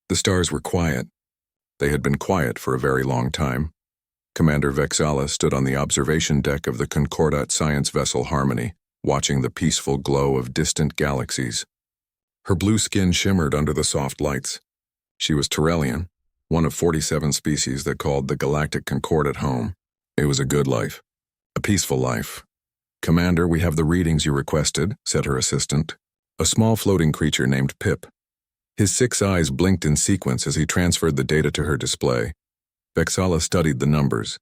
The stars were quiet. They had been quiet for a very long time. Commander Vexala stood on the observation deck of the Concordat science vessel Harmony, watching the peaceful glow of distant galaxies. Her blue skin shimmered under the soft lights. She was Tyrellian, one of 47 species that called the Galactic Concordat home. It was a good life. A peaceful life. "Commander, we have the readings you requested," said her assistant, a small floating creature named Pip. His 6 eyes blinked in sequence as he transferred the data to her display. Vexala studied the numbers.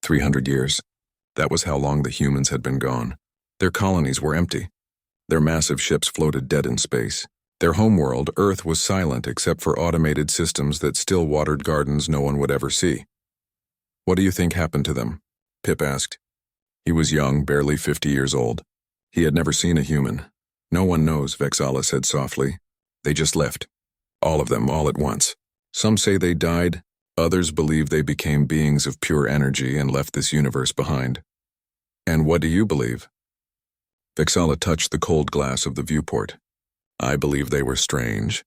300 years. That was how long the humans had been gone. Their colonies were empty. Their massive ships floated dead in space. Their homeworld, Earth, was silent except for automated systems that still watered gardens no one would ever see. "What do you think happened to them?" Pip asked. He was young, barely 50 years old. He had never seen a human. "No one knows," Vexala said softly. "They just left. All of them, all at once. Some say they died. Others believe they became beings of pure energy and left this universe behind." "And what do you believe?" Vexala touched the cold glass of the viewport. "I believe they were strange.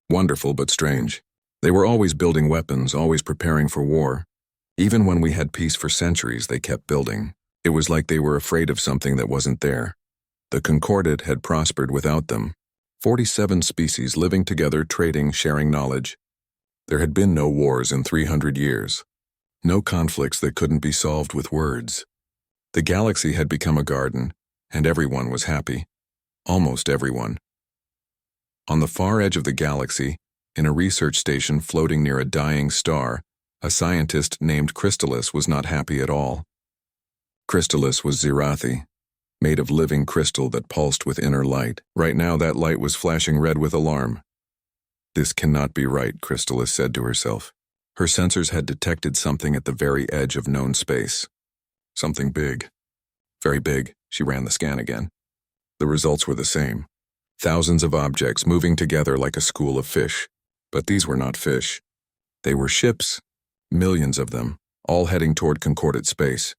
Wonderful, but strange. They were always building weapons, always preparing for war. Even when we had peace for centuries, they kept building. It was like they were afraid of something that wasn't there. The Concordat had prospered without them. 47 species living together, trading, sharing knowledge. There had been no wars in 300 years. No conflicts that couldn't be solved with words. The galaxy had become a garden, and everyone was happy. Almost everyone. On the far edge of the galaxy, in a research station floating near a dying star, a scientist named Crystallis was not happy at all. Crystallis was Zirathi, made of living crystal that pulsed with inner light. Right now that light was flashing red with alarm. "This cannot be right," Crystallis said to herself. Her sensors had detected something at the very edge of known space. Something big. Very big. She ran the scan again. The results were the same. Thousands of objects moving together like a school of fish. But these were not fish. They were ships. Millions of them, all heading toward Concordat space.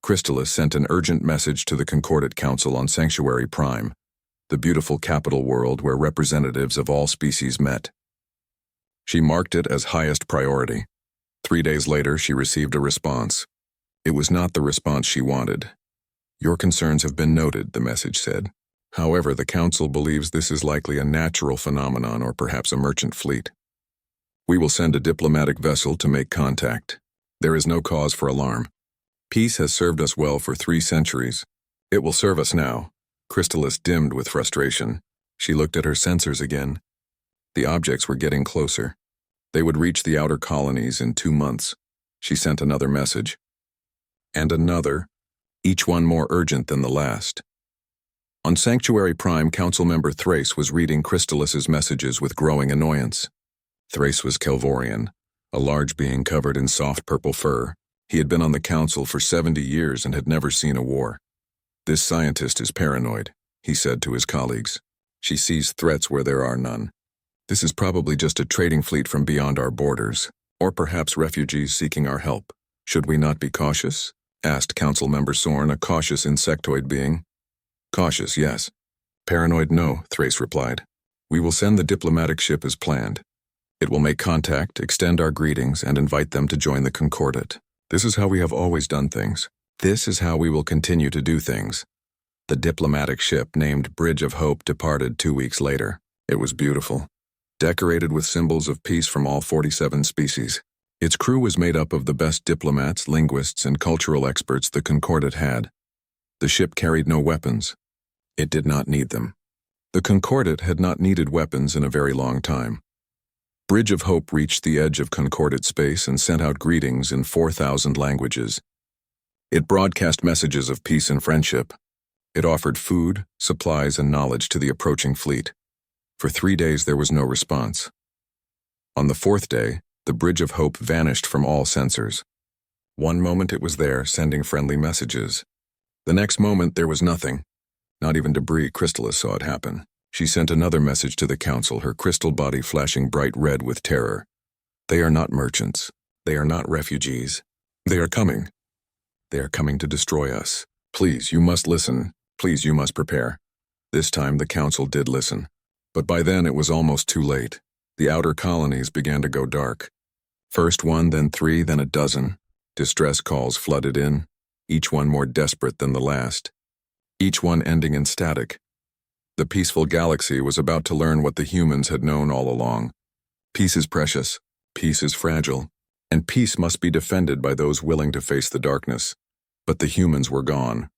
Crystallis sent an urgent message to the Concordat Council on Sanctuary Prime, the beautiful capital world where representatives of all species met. She marked it as highest priority. 3 days later, she received a response. It was not the response she wanted. "Your concerns have been noted," the message said. "However, the Council believes this is likely a natural phenomenon or perhaps a merchant fleet. We will send a diplomatic vessel to make contact. There is no cause for alarm. Peace has served us well for 3 centuries. It will serve us now." Crystallis dimmed with frustration. She looked at her sensors again. The objects were getting closer. They would reach the outer colonies in 2 months. She sent another message. And another, each one more urgent than the last. On Sanctuary Prime, Council member Thrace was reading Crystallis's messages with growing annoyance. Thrace was Kelvorian, a large being covered in soft purple fur. He had been on the Council for 70 years and had never seen a war. "This scientist is paranoid," he said to his colleagues. "She sees threats where there are none. This is probably just a trading fleet from beyond our borders, or perhaps refugees seeking our help. Should we not be cautious?" asked Council member Sorn, a cautious insectoid being. "Cautious, yes. Paranoid, no," Thrace replied. "We will send the diplomatic ship as planned. It will make contact, extend our greetings, and invite them to join the Concordat. This is how we have always done things. This is how we will continue to do things." The diplomatic ship named Bridge of Hope departed 2 weeks later. It was beautiful, decorated with symbols of peace from all 47 species. Its crew was made up of the best diplomats, linguists, and cultural experts the Concordat had. The ship carried no weapons. It did not need them. The Concordat had not needed weapons in a very long time. Bridge of Hope reached the edge of Concordat space and sent out greetings in 4,000 languages. It broadcast messages of peace and friendship. It offered food, supplies, and knowledge to the approaching fleet. For 3 days there was no response. On the 4th day, the Bridge of Hope vanished from all sensors. One moment it was there, sending friendly messages. The next moment there was nothing. Not even debris. Crystallis saw it happen. She sent another message to the Council, her crystal body flashing bright red with terror. "They are not merchants. They are not refugees. They are coming. They are coming to destroy us. Please, you must listen. Please, you must prepare." This time the Council did listen. But by then it was almost too late. The outer colonies began to go dark. First one, then three, then a dozen. Distress calls flooded in, each one more desperate than the last. Each one ending in static. The peaceful galaxy was about to learn what the humans had known all along. Peace is precious, peace is fragile, and peace must be defended by those willing to face the darkness. But the humans were gone,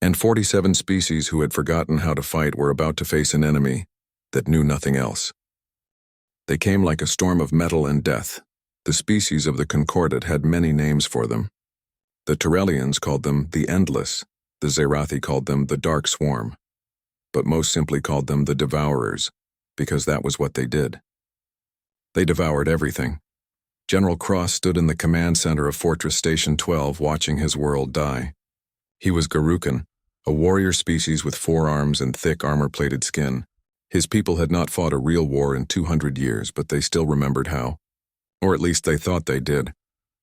and 47 species who had forgotten how to fight were about to face an enemy that knew nothing else. They came like a storm of metal and death. The species of the Concordat had many names for them. The Tyrellians called them the Endless, the Zerathi called them the Dark Swarm, but most simply called them the Devourers, because that was what they did. They devoured everything. General Cross stood in the command center of Fortress Station 12 watching his world die. He was Garukan, a warrior species with 4 arms and thick armor-plated skin. His people had not fought a real war in 200 years, but they still remembered how. Or at least they thought they did.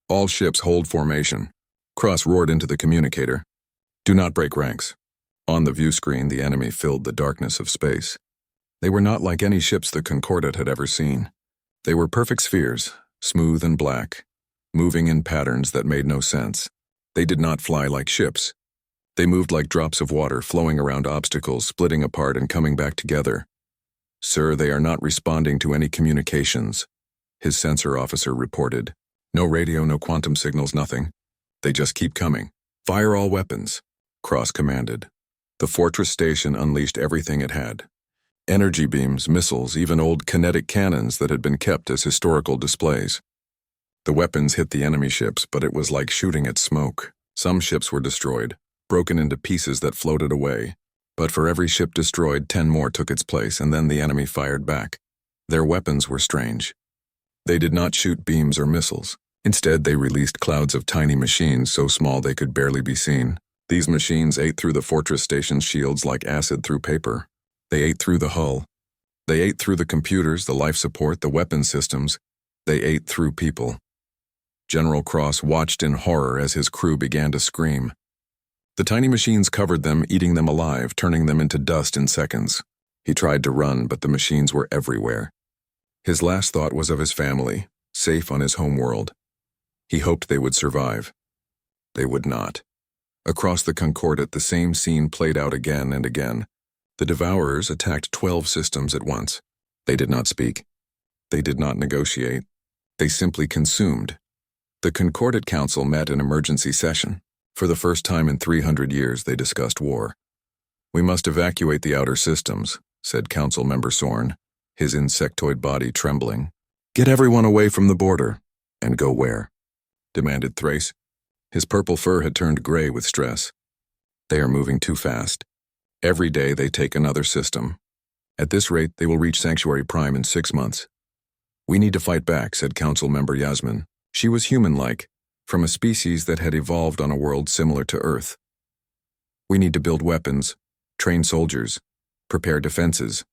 All ships hold formation. Cross roared into the communicator. Do not break ranks. On the view screen, the enemy filled the darkness of space. They were not like any ships the Concordat had ever seen. They were perfect spheres, smooth and black, moving in patterns that made no sense. They did not fly like ships. They moved like drops of water flowing around obstacles, splitting apart and coming back together. Sir, they are not responding to any communications, his sensor officer reported. No radio, no quantum signals, nothing. They just keep coming. Fire all weapons, Cross commanded. The fortress station unleashed everything it had. Energy beams, missiles, even old kinetic cannons that had been kept as historical displays. The weapons hit the enemy ships, but it was like shooting at smoke. Some ships were destroyed, broken into pieces that floated away. But for every ship destroyed, 10 more took its place, and then the enemy fired back. Their weapons were strange. They did not shoot beams or missiles. Instead, they released clouds of tiny machines so small they could barely be seen. These machines ate through the fortress station's shields like acid through paper. They ate through the hull. They ate through the computers, the life support, the weapon systems. They ate through people. General Cross watched in horror as his crew began to scream. The tiny machines covered them, eating them alive, turning them into dust in seconds. He tried to run, but the machines were everywhere. His last thought was of his family, safe on his home world. He hoped they would survive. They would not. Across the Concordat, the same scene played out again and again. The Devourers attacked 12 systems at once. They did not speak. They did not negotiate. They simply consumed. The Concordat Council met in emergency session. For the first time in 300 years, they discussed war. We must evacuate the outer systems, said Council Member Sorn, his insectoid body trembling. Get everyone away from the border. And go where? Demanded Thrace. His purple fur had turned gray with stress. They are moving too fast. Every day they take another system. At this rate, they will reach Sanctuary Prime in 6 months. We need to fight back, said Council Member Yasmin. She was human-like, from a species that had evolved on a world similar to Earth. We need to build weapons, train soldiers, prepare defenses.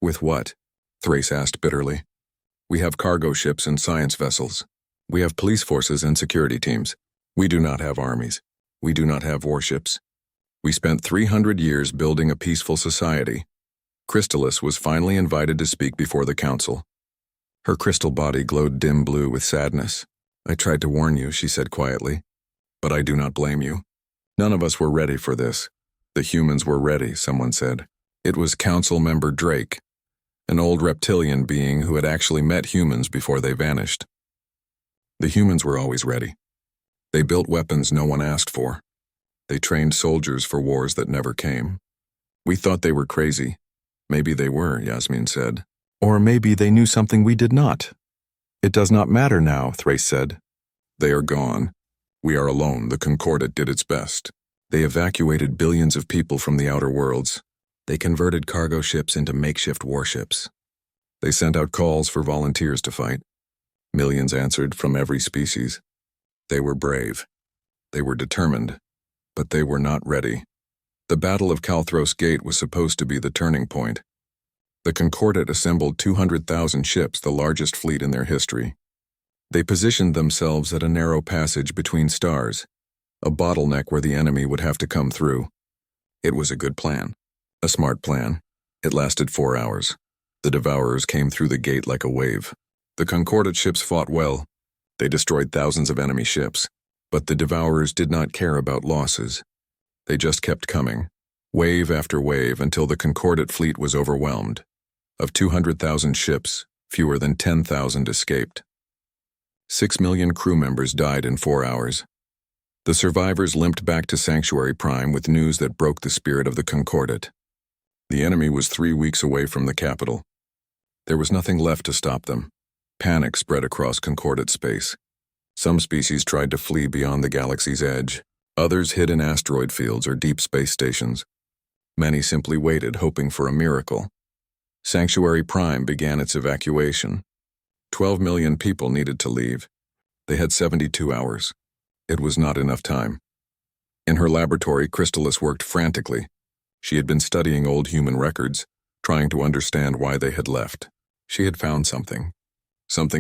With what? Thrace asked bitterly. We have cargo ships and science vessels. We have police forces and security teams. We do not have armies. We do not have warships. We spent 300 years building a peaceful society. Crystallis was finally invited to speak before the council. Her crystal body glowed dim blue with sadness. I tried to warn you, she said quietly. But I do not blame you. None of us were ready for this. The humans were ready, someone said. It was Council Member Drake, an old reptilian being who had actually met humans before they vanished. The humans were always ready. They built weapons no one asked for. They trained soldiers for wars that never came. We thought they were crazy. Maybe they were, Yasmin said. Or maybe they knew something we did not. It does not matter now, Thrace said. They are gone. We are alone. The Concordat did its best. They evacuated billions of people from the outer worlds. They converted cargo ships into makeshift warships. They sent out calls for volunteers to fight. Millions answered from every species. They were brave. They were determined. But they were not ready. The Battle of Kalthros Gate was supposed to be the turning point. The Concordat assembled 200,000 ships, the largest fleet in their history. They positioned themselves at a narrow passage between stars, a bottleneck where the enemy would have to come through. It was a good plan, a smart plan. It lasted 4 hours. The Devourers came through the gate like a wave. The Concordat ships fought well. They destroyed thousands of enemy ships. But the Devourers did not care about losses. They just kept coming, wave after wave, until the Concordat fleet was overwhelmed. Of 200,000 ships, fewer than 10,000 escaped. 6 million crew members died in 4 hours. The survivors limped back to Sanctuary Prime with news that broke the spirit of the Concordat. The enemy was 3 weeks away from the capital. There was nothing left to stop them. Panic spread across Concordat space. Some species tried to flee beyond the galaxy's edge. Others hid in asteroid fields or deep space stations. Many simply waited, hoping for a miracle. Sanctuary Prime began its evacuation. 12 million people needed to leave. They had 72 hours. It was not enough time. In her laboratory, Crystalis worked frantically. She had been studying old human records, trying to understand why they had left. She had found something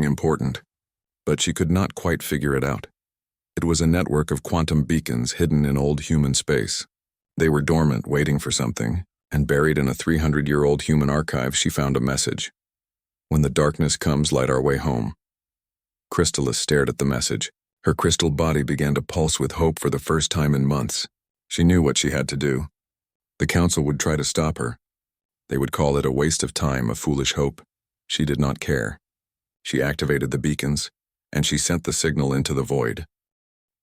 important, but she could not quite figure it out. It was a network of quantum beacons hidden in old human space. They were dormant, waiting for something, and buried in a 300-year-old human archive she found a message. "When the darkness comes, light our way home." Crystalis stared at the message. Her crystal body began to pulse with hope for the first time in months. She knew what she had to do. The Council would try to stop her. They would call it a waste of time, a foolish hope. She did not care. She activated the beacons, and she sent the signal into the void.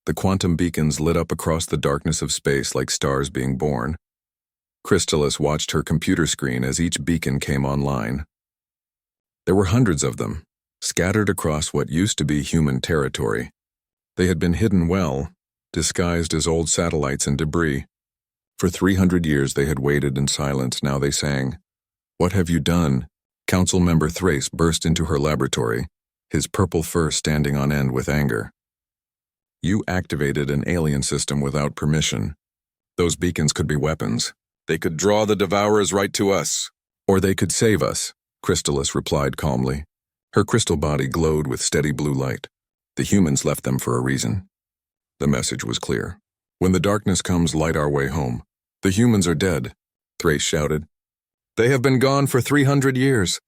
The quantum beacons lit up across the darkness of space like stars being born. Crystalis watched her computer screen as each beacon came online. There were hundreds of them, scattered across what used to be human territory. They had been hidden well, disguised as old satellites and debris. For 300 years they had waited in silence. Now they sang. "What have you done?" Council member Thrace burst into her laboratory, his purple fur standing on end with anger. "You activated an alien system without permission. Those beacons could be weapons. They could draw the Devourers right to us. Or they could save us," Crystalis replied calmly. Her crystal body glowed with steady blue light. The humans left them for a reason. The message was clear. "When the darkness comes, light our way home." "The humans are dead," Thrace shouted. "They have been gone for 300 years.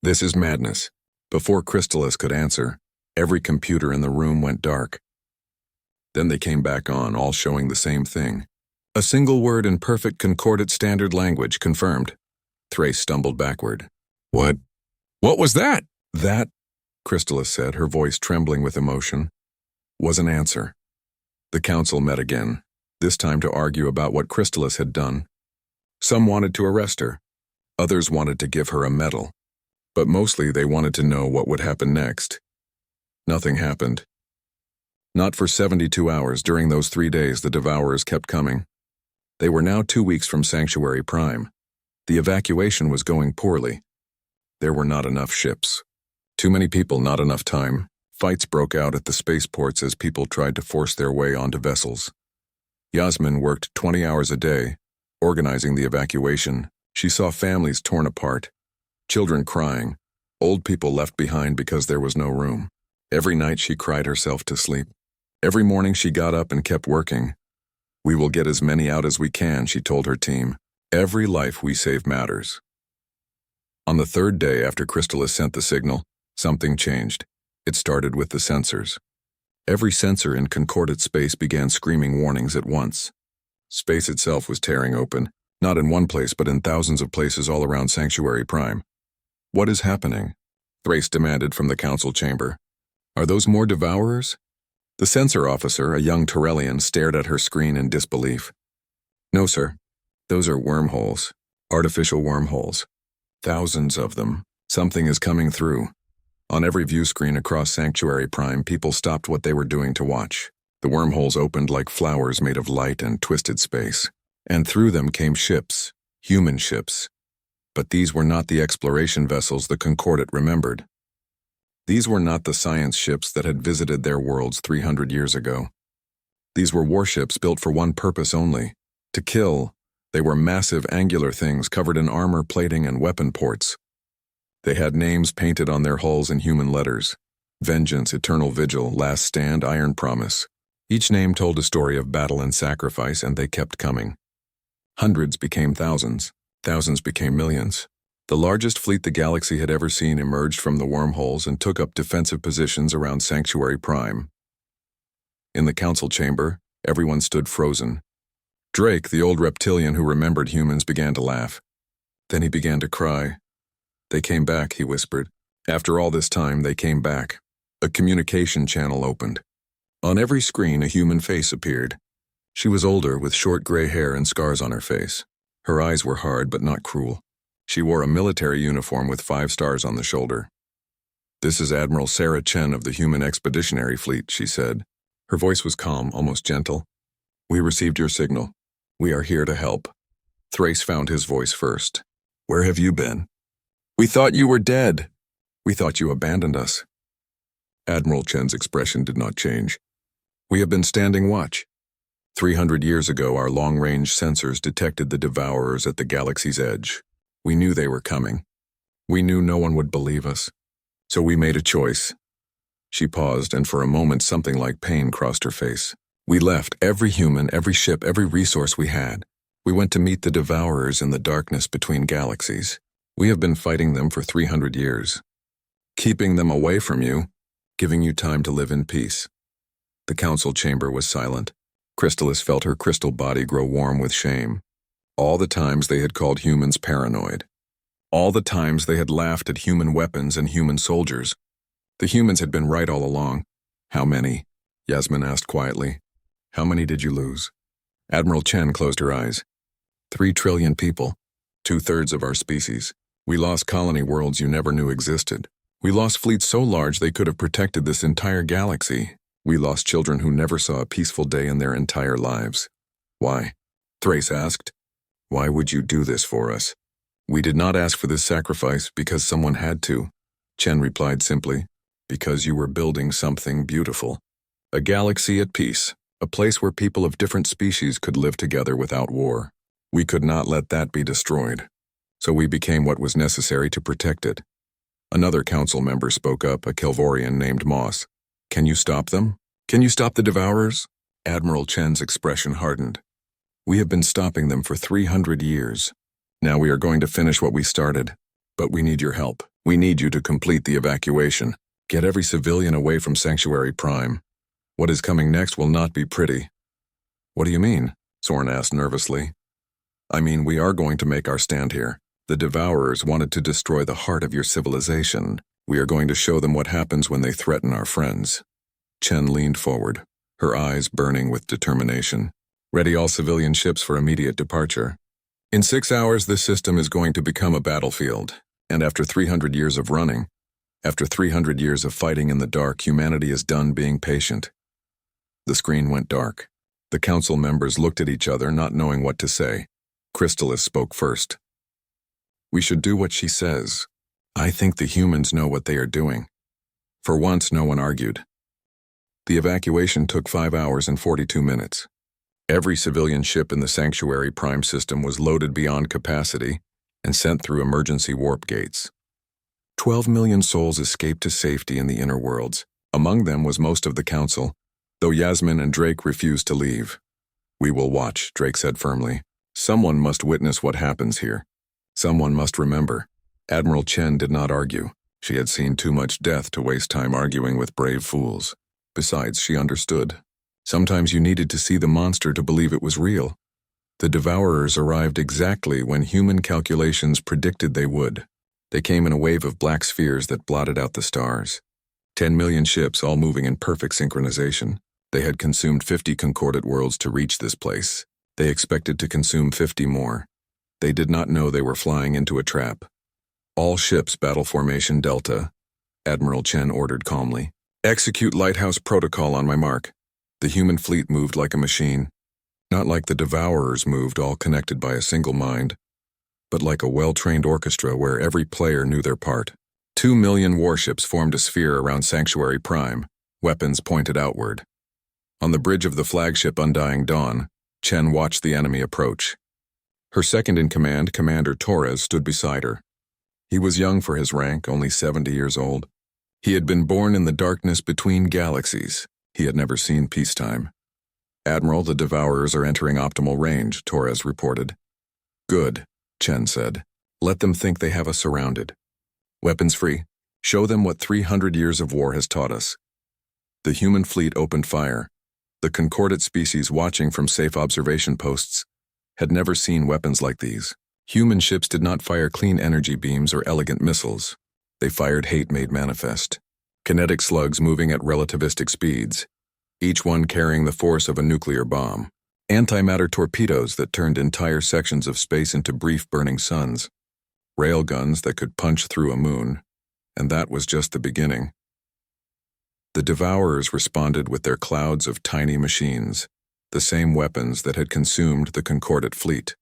"This is madness." Before Crystalis could answer, every computer in the room went dark. Then they came back on, all showing the same thing. A single word in perfect Concordat standard language, confirmed. Thrace stumbled backward. What was that?" "That," Crystalis said, her voice trembling with emotion, "was an answer." The Council met again, this time to argue about what Crystalis had done. Some wanted to arrest her. Others wanted to give her a medal. But mostly they wanted to know what would happen next. Nothing happened. Not for 72 hours. During those 3 days, the Devourers kept coming. They were now 2 weeks from Sanctuary Prime. The evacuation was going poorly. There were not enough ships. Too many people, not enough time. Fights broke out at the spaceports as people tried to force their way onto vessels. Yasmin worked 20 hours a day, organizing the evacuation. She saw families torn apart, children crying, old people left behind because there was no room. Every night she cried herself to sleep. Every morning she got up and kept working. "We will get as many out as we can," she told her team. "Every life we save matters." On the 3rd day after Crystalis sent the signal, something changed. It started with the sensors. Every sensor in Concordat space began screaming warnings at once. Space itself was tearing open, not in one place but in thousands of places all around Sanctuary Prime. "What is happening?" Thrace demanded from the Council chamber. "Are those more Devourers?" The sensor officer, a young Torellian, stared at her screen in disbelief. "No, sir. Those are wormholes. Artificial wormholes. Thousands of them. Something is coming through." On every view screen across Sanctuary Prime, people stopped what they were doing to watch. The wormholes opened like flowers made of light and twisted space. And through them came ships, human ships. But these were not the exploration vessels the Concordat remembered. These were not the science ships that had visited their worlds 300 years ago. These were warships built for one purpose only: to kill. They were massive angular things covered in armor plating and weapon ports. They had names painted on their hulls in human letters: Vengeance, Eternal Vigil, Last Stand, Iron Promise. Each name told a story of battle and sacrifice, and they kept coming. Hundreds became thousands. Thousands became millions. The largest fleet the galaxy had ever seen emerged from the wormholes and took up defensive positions around Sanctuary Prime. In the council chamber, everyone stood frozen. Drake, the old reptilian who remembered humans, began to laugh. Then he began to cry. "They came back," he whispered. "After all this time, they came back." A communication channel opened. On every screen, a human face appeared. She was older, with short gray hair and scars on her face. Her eyes were hard but not cruel. She wore a military uniform with 5 stars on the shoulder. "This is Admiral Sarah Chen of the Human Expeditionary Fleet," she said. Her voice was calm, almost gentle. "We received your signal. We are here to help." Thrace found his voice first. "Where have you been?" "We thought you were dead." "We thought you abandoned us." Admiral Chen's expression did not change. "We have been standing watch. 300 years ago, our long-range sensors detected the Devourers at the galaxy's edge. We knew they were coming. We knew no one would believe us. So we made a choice." She paused, and for a moment something like pain crossed her face. "We left every human, every ship, every resource we had. We went to meet the Devourers in the darkness between galaxies. We have been fighting them for 300 years. Keeping them away from you, giving you time to live in peace." The council chamber was silent. Chrysalis felt her crystal body grow warm with shame. All the times they had called humans paranoid. All the times they had laughed at human weapons and human soldiers. The humans had been right all along. "How many?" Yasmin asked quietly. "How many did you lose?" Admiral Chen closed her eyes. 3 trillion people. 2/3 of our species. We lost colony worlds you never knew existed. We lost fleets so large they could have protected this entire galaxy. We lost children who never saw a peaceful day in their entire lives." "Why?" Thrace asked. "Why would you do this for us?" "We did not ask for this sacrifice because someone had to," Chen replied simply. "Because you were building something beautiful. A galaxy at peace, a place where people of different species could live together without war. We could not let that be destroyed. So we became what was necessary to protect it." Another council member spoke up, a Kelvorian named Moss. "Can you stop them? Can you stop the Devourers?" Admiral Chen's expression hardened. "We have been stopping them for 300 years. Now we are going to finish what we started. But we need your help. We need you to complete the evacuation. Get every civilian away from Sanctuary Prime. What is coming next will not be pretty." "What do you mean?" Soren asked nervously. "I mean, we are going to make our stand here. The Devourers wanted to destroy the heart of your civilization. We are going to show them what happens when they threaten our friends." Chen leaned forward, her eyes burning with determination. "Ready all civilian ships for immediate departure. In 6 hours, this system is going to become a battlefield. And after 300 years of running, after 300 years of fighting in the dark, humanity is done being patient." The screen went dark. The council members looked at each other, not knowing what to say. Chrysalis spoke first. "We should do what she says. I think the humans know what they are doing." For once, no one argued. The evacuation took 5 hours and 42 minutes. Every civilian ship in the Sanctuary Prime system was loaded beyond capacity and sent through emergency warp gates. 12 million souls escaped to safety in the inner worlds. Among them was most of the council, though Yasmin and Drake refused to leave. "We will watch," Drake said firmly. "Someone must witness what happens here. Someone must remember." Admiral Chen did not argue. She had seen too much death to waste time arguing with brave fools. Besides, she understood. Sometimes you needed to see the monster to believe it was real. The Devourers arrived exactly when human calculations predicted they would. They came in a wave of black spheres that blotted out the stars. 10 million ships, all moving in perfect synchronization. They had consumed 50 concordant worlds to reach this place. They expected to consume 50 more. They did not know they were flying into a trap. "All ships, battle formation Delta," Admiral Chen ordered calmly. "Execute lighthouse protocol on my mark." The human fleet moved like a machine. Not like the Devourers moved, all connected by a single mind, but like a well-trained orchestra where every player knew their part. 2 million warships formed a sphere around Sanctuary Prime, weapons pointed outward. On the bridge of the flagship Undying Dawn, Chen watched the enemy approach. Her second-in-command, Commander Torres, stood beside her. He was young for his rank, only 70 years old. He had been born in the darkness between galaxies. He had never seen peacetime. "Admiral, the Devourers are entering optimal range," Torres reported. "Good," Chen said. Let them think they have us surrounded. Weapons free. Show them what 300 years of war has taught us. The human fleet opened fire. The concordate species watching from safe observation posts had never seen weapons like these. Human ships did not fire clean energy beams or elegant missiles. They fired hate made manifest. Kinetic slugs moving at relativistic speeds, each one carrying the force of a nuclear bomb. Antimatter torpedoes that turned entire sections of space into brief burning suns. Railguns that could punch through a moon. And that was just the beginning. The Devourers responded with their clouds of tiny machines, the same weapons that had consumed the concordate fleet.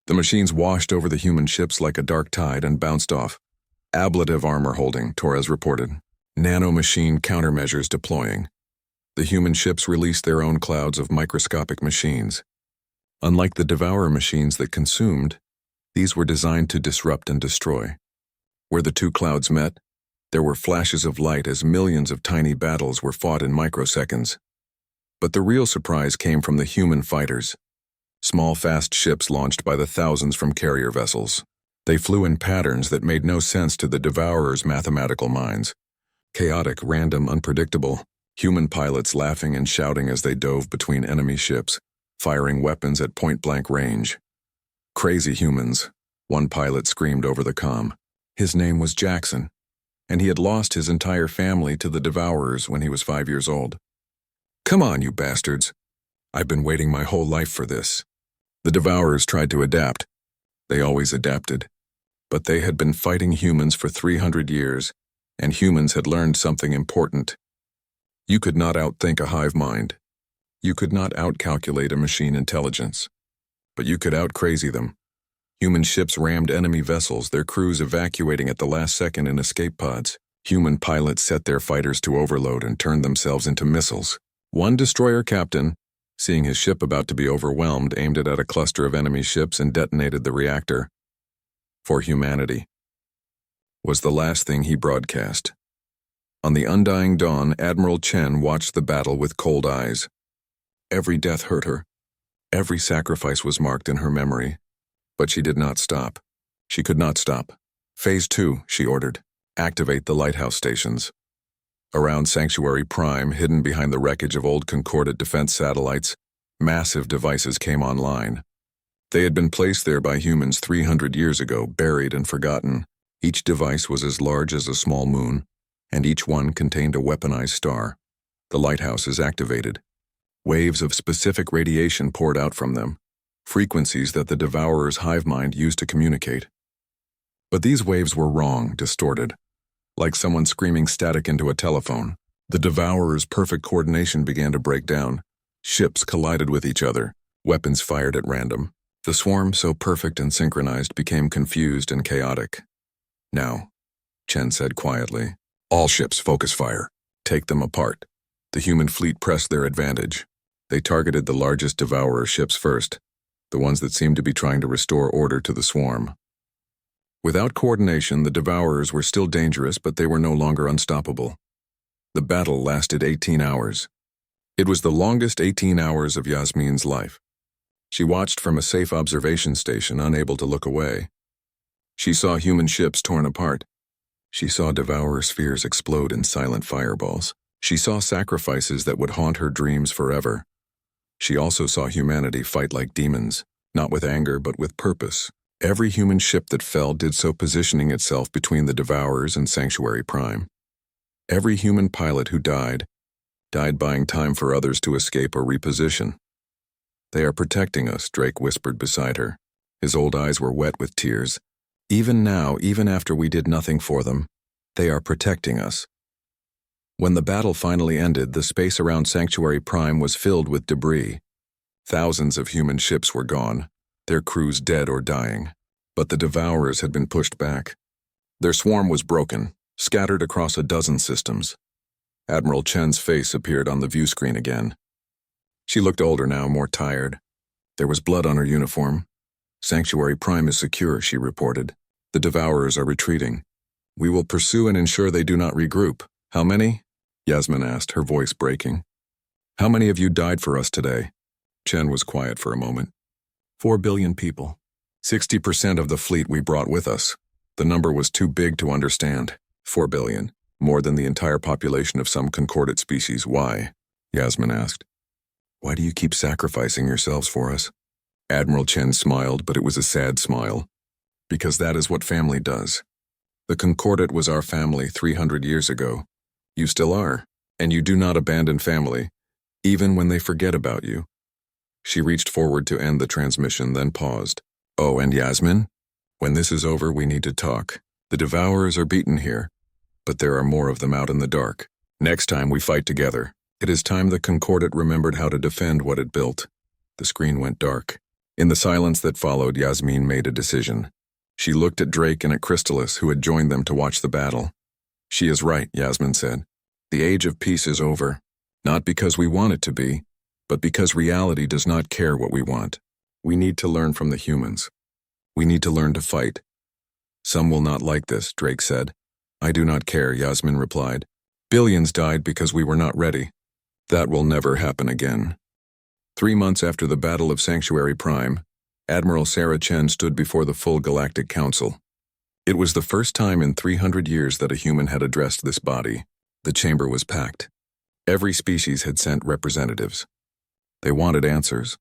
The machines washed over the human ships like a dark tide and bounced off. Ablative armor holding, Torres reported. Nanomachine countermeasures deploying. The human ships released their own clouds of microscopic machines. Unlike the Devourer machines that consumed, these were designed to disrupt and destroy. Where the two clouds met, there were flashes of light as millions of tiny battles were fought in microseconds. But the real surprise came from the human fighters. Small, fast ships launched by the thousands from carrier vessels. They flew in patterns that made no sense to the Devourers' mathematical minds. Chaotic, random, unpredictable. Human pilots laughing and shouting as they dove between enemy ships, firing weapons at point-blank range. Crazy humans, one pilot screamed over the comm. His name was Jackson, and he had lost his entire family to the Devourers when he was 5 years old. Come on, you bastards. I've been waiting my whole life for this. The Devourers tried to adapt. They always adapted. But they had been fighting humans for 300 years, and humans had learned something important. You could not outthink a hive mind. You could not outcalculate a machine intelligence. But you could outcrazy them. Human ships rammed enemy vessels, their crews evacuating at the last second in escape pods. Human pilots set their fighters to overload and turned themselves into missiles. One destroyer captain, seeing his ship about to be overwhelmed, aimed it at a cluster of enemy ships and detonated the reactor. For humanity was the last thing he broadcast. On the undying dawn, Admiral Chen watched the battle with cold eyes. Every death hurt her. Every sacrifice was marked in her memory. But she did not stop. She could not stop. Phase 2, she ordered. Activate the lighthouse stations. Around Sanctuary Prime, hidden behind the wreckage of old concordate defense satellites, massive devices came online. They had been placed there by humans 300 years ago, buried and forgotten. Each device was as large as a small moon, and each one contained a weaponized star. The lighthouse is activated. Waves of specific radiation poured out from them, frequencies that the Devourer's hive mind used to communicate. But these waves were wrong, distorted, like someone screaming static into a telephone. The Devourer's perfect coordination began to break down. Ships collided with each other, weapons fired at random. The swarm, so perfect and synchronized, became confused and chaotic. Now, Chen said quietly, all ships focus fire. Take them apart. The human fleet pressed their advantage. They targeted the largest Devourer ships first, the ones that seemed to be trying to restore order to the swarm. Without coordination, the Devourers were still dangerous, but they were no longer unstoppable. The battle lasted 18 hours. It was the longest 18 hours of Yasmin's life. She watched from a safe observation station, unable to look away. She saw human ships torn apart. She saw Devourer spheres explode in silent fireballs. She saw sacrifices that would haunt her dreams forever. She also saw humanity fight like demons, not with anger but with purpose. Every human ship that fell did so positioning itself between the Devourers and Sanctuary Prime. Every human pilot who died buying time for others to escape or reposition. They are protecting us, Drake whispered beside her. His old eyes were wet with tears. Even now, even after we did nothing for them, they are protecting us. When the battle finally ended, the space around Sanctuary Prime was filled with debris. Thousands of human ships were gone, their crews dead or dying. But the Devourers had been pushed back. Their swarm was broken, scattered across a dozen systems. Admiral Chen's face appeared on the view screen again. She looked older now, more tired. There was blood on her uniform. Sanctuary Prime is secure, she reported. The Devourers are retreating. We will pursue and ensure they do not regroup. How many? Yasmin asked, her voice breaking. How many of you died for us today? Chen was quiet for a moment. 4 billion people. 60% of the fleet we brought with us. The number was too big to understand. 4 billion. More than the entire population of some concordate species. Why? Yasmin asked. Why do you keep sacrificing yourselves for us? Admiral Chen smiled, but it was a sad smile. Because that is what family does. The concordate was our family 300 years ago. You still are, and you do not abandon family, even when they forget about you. She reached forward to end the transmission, then paused. Oh, and Yasmin? When this is over, we need to talk. The Devourers are beaten here, but there are more of them out in the dark. Next time we fight together. It is time the concordate remembered how to defend what it built. The screen went dark. In the silence that followed, Yasmin made a decision. She looked at Drake and at Crystalis, who had joined them to watch the battle. She is right, Yasmin said. The age of peace is over. Not because we want it to be, but because reality does not care what we want. We need to learn from the humans. We need to learn to fight. Some will not like this, Drake said. I do not care, Yasmin replied. Billions died because we were not ready. That will never happen again. 3 months after the Battle of Sanctuary Prime, Admiral Sarah Chen stood before the full Galactic Council. It was the first time in 300 years that a human had addressed this body. The chamber was packed. Every species had sent representatives. They wanted answers.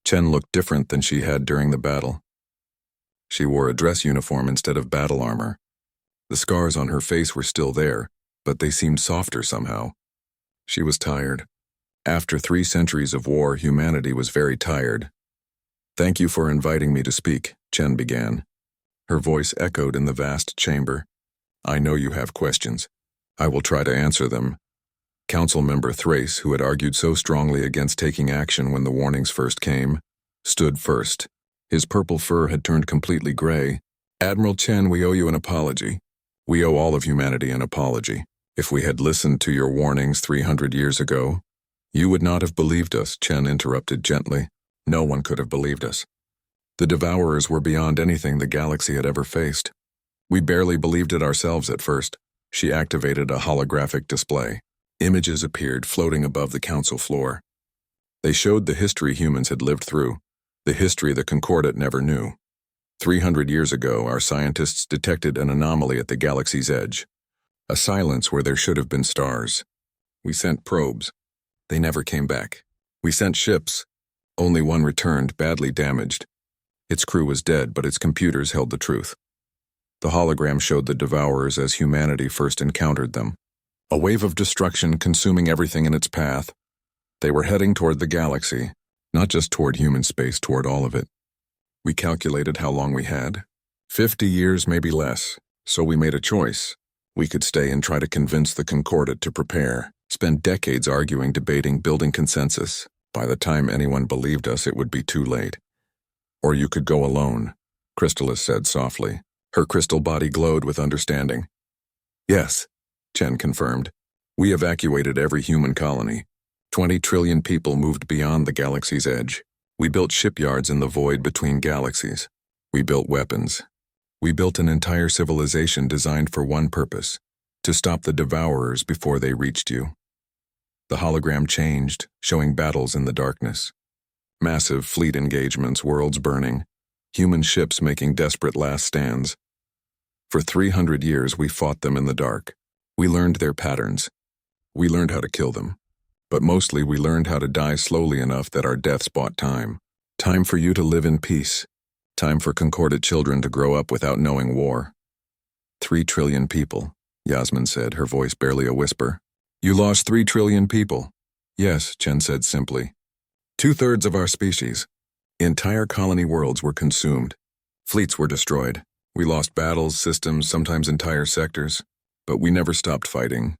Chen looked different than she had during the battle. She wore a dress uniform instead of battle armor. The scars on her face were still there, but they seemed softer somehow. She was tired. After 3 centuries of war, humanity was very tired. Thank you for inviting me to speak, Chen began. Her voice echoed in the vast chamber. I know you have questions. I will try to answer them. Council member Thrace, who had argued so strongly against taking action when the warnings first came, stood first. His purple fur had turned completely gray. Admiral Chen, we owe you an apology. We owe all of humanity an apology. If we had listened to your warnings 300 years ago, you would not have believed us, Chen interrupted gently. No one could have believed us. The Devourers were beyond anything the galaxy had ever faced. We barely believed it ourselves at first. She activated a holographic display. Images appeared floating above the council floor. They showed the history humans had lived through, the history the concordate never knew. 300 years ago, our scientists detected an anomaly at the galaxy's edge. A silence where there should have been stars. We sent probes. They never came back. We sent ships. Only one returned, badly damaged. Its crew was dead, but its computers held the truth. The hologram showed the Devourers as humanity first encountered them. A wave of destruction consuming everything in its path. They were heading toward the galaxy, not just toward human space, toward all of it. We calculated how long we had. 50 years, maybe less. So we made a choice. We could stay and try to convince the concordate to prepare, spend decades arguing, debating, building consensus. By the time anyone believed us, it would be too late. Or you could go alone, Crystalis said softly. Her crystal body glowed with understanding. Yes, Chen confirmed. We evacuated every human colony. 20 trillion people moved beyond the galaxy's edge. We built shipyards in the void between galaxies. We built weapons. We built an entire civilization designed for one purpose, to stop the Devourers before they reached you. The hologram changed, showing battles in the darkness. Massive fleet engagements, worlds burning, human ships making desperate last stands. For 300 years, we fought them in the dark. We learned their patterns. We learned how to kill them. But mostly we learned how to die slowly enough that our deaths bought time. Time for you to live in peace. Time for concordate children to grow up without knowing war. 3 trillion people, Yasmin said, her voice barely a whisper. You lost 3 trillion people. Yes, Chen said simply. 2/3 of our species. Entire colony worlds were consumed. Fleets were destroyed. We lost battles, systems, sometimes entire sectors. But we never stopped fighting.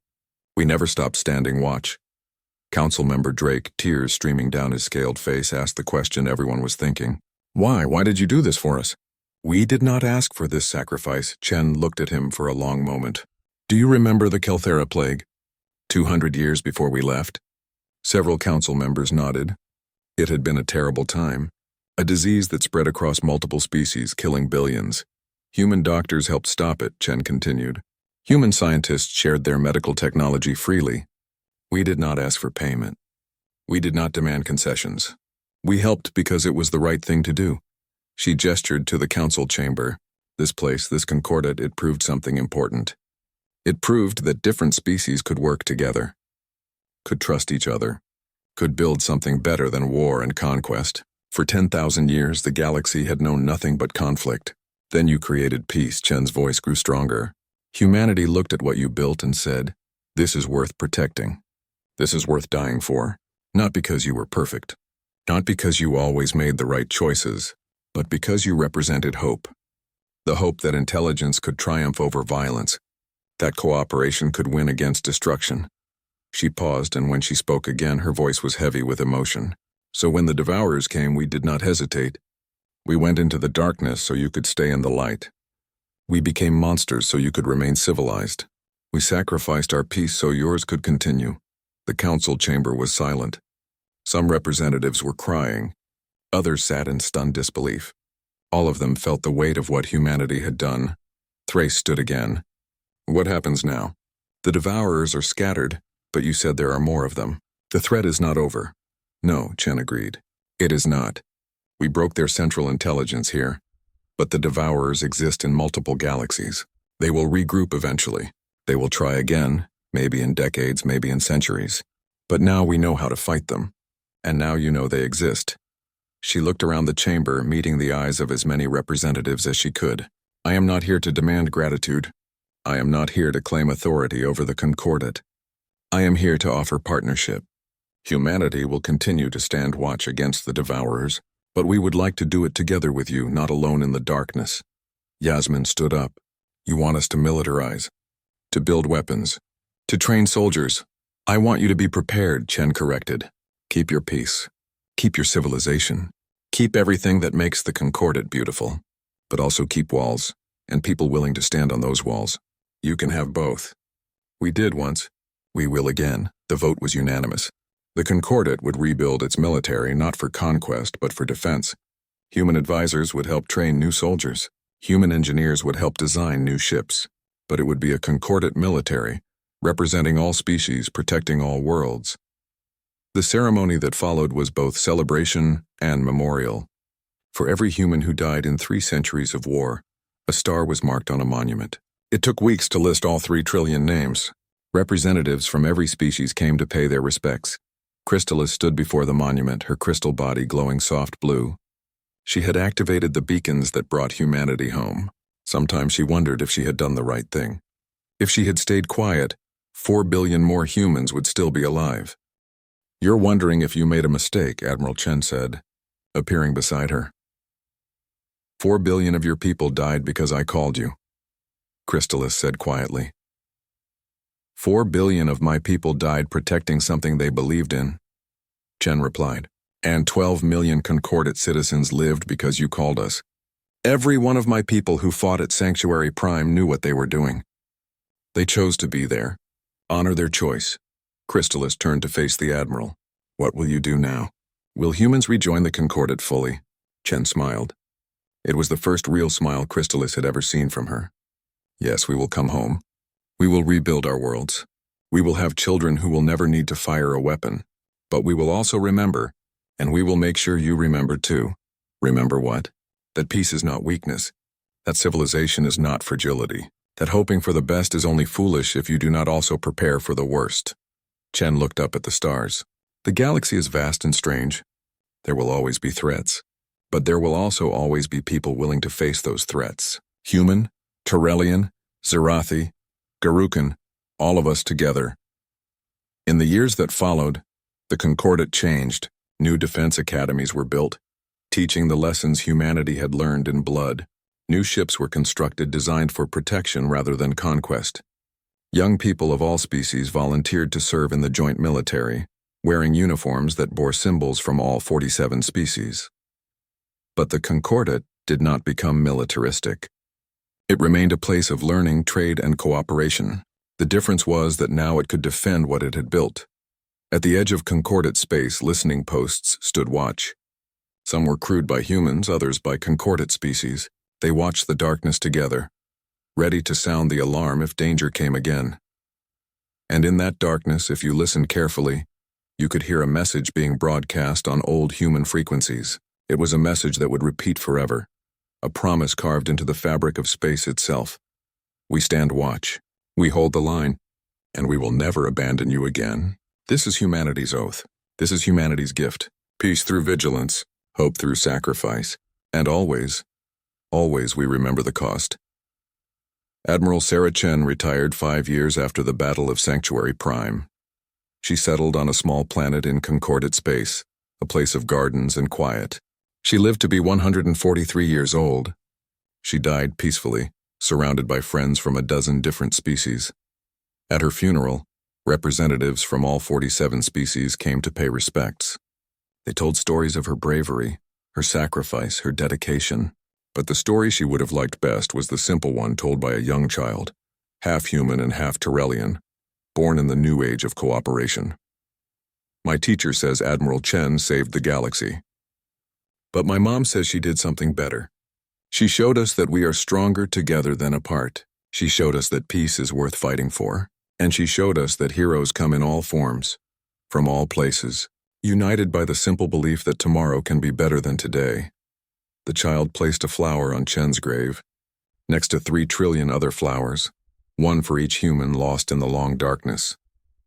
We never stopped standing watch. Council member Drake, tears streaming down his scaled face, asked the question everyone was thinking. Why? Why did you do this for us? We did not ask for this sacrifice. Chen looked at him for a long moment. Do you remember the Kelthera plague? 200 years before we left? Several council members nodded. It had been a terrible time. A disease that spread across multiple species, killing billions. Human doctors helped stop it, Chen continued. Human scientists shared their medical technology freely. We did not ask for payment. We did not demand concessions. We helped because it was the right thing to do. She gestured to the council chamber. This place, this concordat, it proved something important. It proved that different species could work together, could trust each other, could build something better than war and conquest. For 10,000 years, the galaxy had known nothing but conflict. Then you created peace. Chen's voice grew stronger. Humanity looked at what you built and said, "This is worth protecting. This is worth dying for. Not because you were perfect. Not because you always made the right choices, but because you represented hope. The hope that intelligence could triumph over violence, that cooperation could win against destruction." She paused, and when she spoke again, her voice was heavy with emotion. "So when the Devourers came, we did not hesitate. We went into the darkness so you could stay in the light. We became monsters so you could remain civilized. We sacrificed our peace so yours could continue." The council chamber was silent. Some representatives were crying. Others sat in stunned disbelief. All of them felt the weight of what humanity had done. Thrace stood again. "What happens now? The Devourers are scattered, but you said there are more of them. The threat is not over." "No," Chen agreed. "It is not. We broke their central intelligence here. But the Devourers exist in multiple galaxies. They will regroup eventually. They will try again, maybe in decades, maybe in centuries. But now we know how to fight them. And now you know they exist." She looked around the chamber, meeting the eyes of as many representatives as she could. "I am not here to demand gratitude. I am not here to claim authority over the concordat. I am here to offer partnership. Humanity will continue to stand watch against the Devourers, but we would like to do it together with you, not alone in the darkness." Yasmin stood up. "You want us to militarize, to build weapons, to train soldiers. I want you to be prepared," Chen corrected. "Keep your peace. Keep your civilization. Keep everything that makes the concordat beautiful. But also keep walls, and people willing to stand on those walls. You can have both. We did once. We will again." The vote was unanimous. The concordat would rebuild its military not for conquest but for defense. Human advisors would help train new soldiers. Human engineers would help design new ships. But it would be a concordat military, representing all species, protecting all worlds. The ceremony that followed was both celebration and memorial. For every human who died in 3 centuries of war, a star was marked on a monument. It took weeks to list all 3 trillion names. Representatives from every species came to pay their respects. Crystallis stood before the monument, her crystal body glowing soft blue. She had activated the beacons that brought humanity home. Sometimes she wondered if she had done the right thing. If she had stayed quiet, 4 billion more humans would still be alive. "You're wondering if you made a mistake," Admiral Chen said, appearing beside her. 4 billion of your people died because I called you," Crystallis said quietly. 4 billion of my people died protecting something they believed in, Chen replied. "And 12 million concordat citizens lived because you called us. Every one of my people who fought at Sanctuary Prime knew what they were doing. They chose to be there. Honor their choice." Crystallis turned to face the Admiral. "What will you do now? Will humans rejoin the concordat fully?" Chen smiled. It was the first real smile Crystallis had ever seen from her. "Yes, we will come home. We will rebuild our worlds. We will have children who will never need to fire a weapon. But we will also remember, and we will make sure you remember too." "Remember what?" "That peace is not weakness. That civilization is not fragility. That hoping for the best is only foolish if you do not also prepare for the worst." Chen looked up at the stars. "The galaxy is vast and strange. There will always be threats. But there will also always be people willing to face those threats. Human, Turellian, Zerathi, Garukan, all of us together." In the years that followed, the concordat changed. New defense academies were built, teaching the lessons humanity had learned in blood. New ships were constructed designed for protection rather than conquest. Young people of all species volunteered to serve in the joint military, wearing uniforms that bore symbols from all 47 species. But the concordat did not become militaristic. It remained a place of learning, trade, and cooperation. The difference was that now it could defend what it had built. At the edge of concordat space, listening posts stood watch. Some were crewed by humans, others by concordat species. They watched the darkness together, ready to sound the alarm if danger came again. And in that darkness, if you listened carefully, you could hear a message being broadcast on old human frequencies. It was a message that would repeat forever, a promise carved into the fabric of space itself. We stand watch, we hold the line, and we will never abandon you again. This is humanity's oath. This is humanity's gift. Peace through vigilance, hope through sacrifice, and always, always we remember the cost. Admiral Sarah Chen retired 5 years after the Battle of Sanctuary Prime. She settled on a small planet in concordate space, a place of gardens and quiet. She lived to be 143 years old. She died peacefully, surrounded by friends from a dozen different species. At her funeral, representatives from all 47 species came to pay respects. They told stories of her bravery, her sacrifice, her dedication. But the story she would have liked best was the simple one told by a young child, half human and half Tyrellian, born in the new age of cooperation. My teacher says Admiral Chen saved the galaxy. But my mom says she did something better. She showed us that we are stronger together than apart. She showed us that peace is worth fighting for. And she showed us that heroes come in all forms, from all places, united by the simple belief that tomorrow can be better than today. The child placed a flower on Chen's grave, next to 3 trillion other flowers, one for each human lost in the long darkness.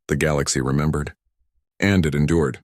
The galaxy remembered, and it endured.